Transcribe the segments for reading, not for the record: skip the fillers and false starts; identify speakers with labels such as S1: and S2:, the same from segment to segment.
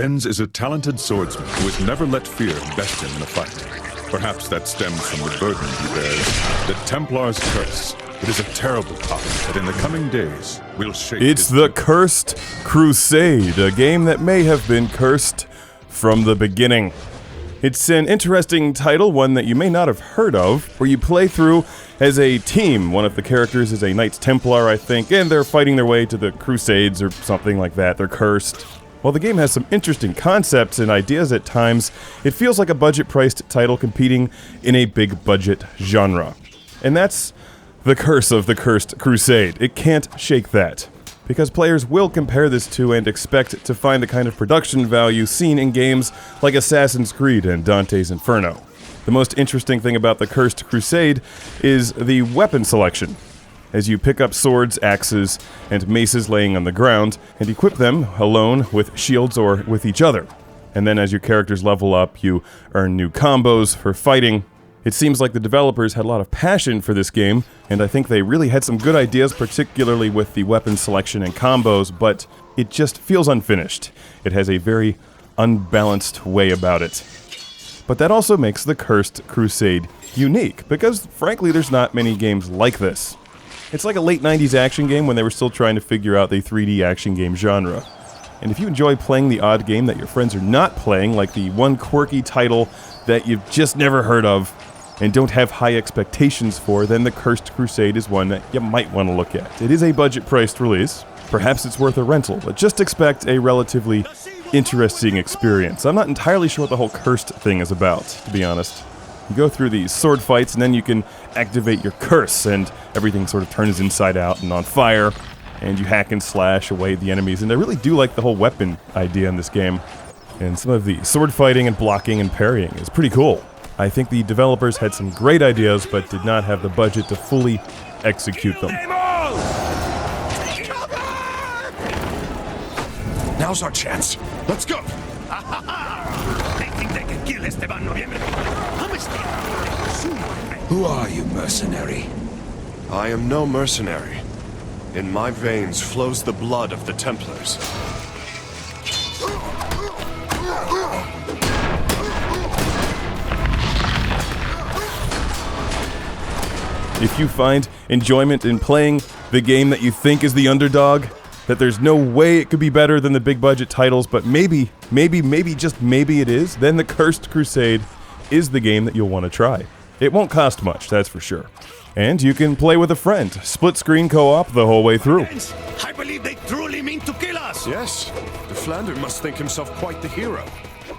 S1: Gens is a talented swordsman who has never let fear best him in a fight. Perhaps that stems from the burden he bears, the Templar's curse. It is a terrible topic that in the coming days will shape...
S2: It's The Cursed Crusade, a game that may have been cursed from the beginning. It's an interesting title, one that you may not have heard of, where you play through as a team. One of the characters is a Knights Templar, I think, and they're fighting their way to the Crusades or something like that. They're cursed. While the game has some interesting concepts and ideas at times, it feels like a budget-priced title competing in a big-budget genre. And that's the curse of The Cursed Crusade. It can't shake that, because players will compare this to and expect to find the kind of production value seen in games like Assassin's Creed and Dante's Inferno. The most interesting thing about The Cursed Crusade is the weapon selection, as you pick up swords, axes, and maces laying on the ground, and equip them alone with shields or with each other. And then as your characters level up, you earn new combos for fighting. It seems like the developers had a lot of passion for this game, and I think they really had some good ideas, particularly with the weapon selection and combos, but it just feels unfinished. It has a very unbalanced way about it. But that also makes The Cursed Crusade unique, because frankly there's not many games like this. It's like a late 90s action game when they were still trying to figure out the 3D action game genre. And if you enjoy playing the odd game that your friends are not playing, like the one quirky title that you've just never heard of, and don't have high expectations for, then The Cursed Crusade is one that you might want to look at. It is a budget-priced release. Perhaps it's worth a rental, but just expect a relatively interesting experience. I'm not entirely sure what the whole cursed thing is about, to be honest. You go through these sword fights, and then you can activate your curse, and everything sort of turns inside out and on fire, and you hack and slash away the enemies, and I really do like the whole weapon idea in this game. And some of the sword fighting and blocking and parrying is pretty cool. I think the developers had some great ideas, but did not have the budget to fully execute them.
S3: Now's our chance. Let's go!
S4: They think they can kill Esteban Noviembre.
S3: Who are you, mercenary?
S5: I am no mercenary. In my veins flows the blood of the Templars.
S2: If you find enjoyment in playing the game that you think is the underdog, that there's no way it could be better than the big budget titles, but maybe, just maybe it is, then The Cursed Crusade is the game that you'll want to try. It won't cost much, that's for sure. And you can play with a friend, split screen co-op the whole way through.
S4: I believe they truly mean to kill us!
S5: Yes, the Flander must think himself quite the hero.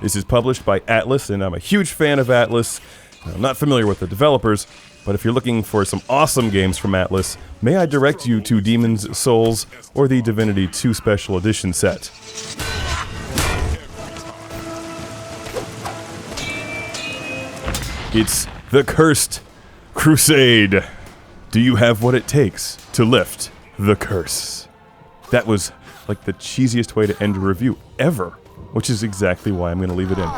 S2: This is published by Atlus, and I'm a huge fan of Atlus. I'm not familiar with the developers, but if you're looking for some awesome games from Atlus, may I direct you to Demon's Souls or the Divinity 2 Special Edition set. It's The Cursed Crusade. Do you have what it takes to lift the curse? That was like the cheesiest way to end a review ever, which is exactly why I'm going to leave it in.